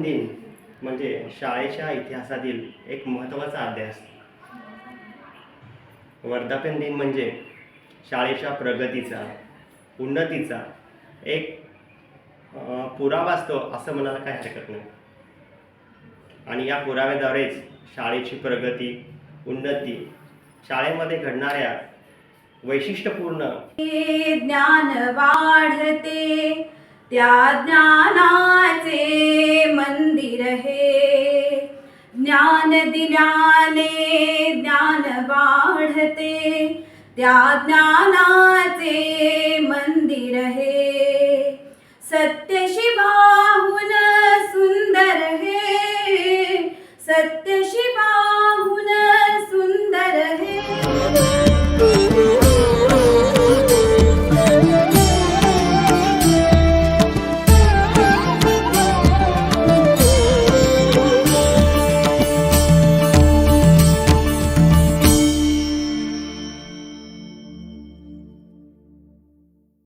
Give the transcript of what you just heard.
दिन म्हणजे शाळेच्या इतिहासातील एक महत्त्वाचा अध्यास. वर्धापन दिन म्हणजे शाळेच्या प्रगतीचा, उन्नतीचा एक पुरावा असतो असं म्हणायला काही हरकत नाही. आणि या पुराव्याद्वारेच शाळेची प्रगती, उन्नती, शाळेमध्ये घडणाऱ्या वैशिष्ट्यपूर्ण ज्ञान वाढते, त्या ज्ञानाचे मंदिर हे. ज्ञान दिल्याने ज्ञान वाढते, त्या ज्ञानाचे मंदिर हे. सत्य शिवाहून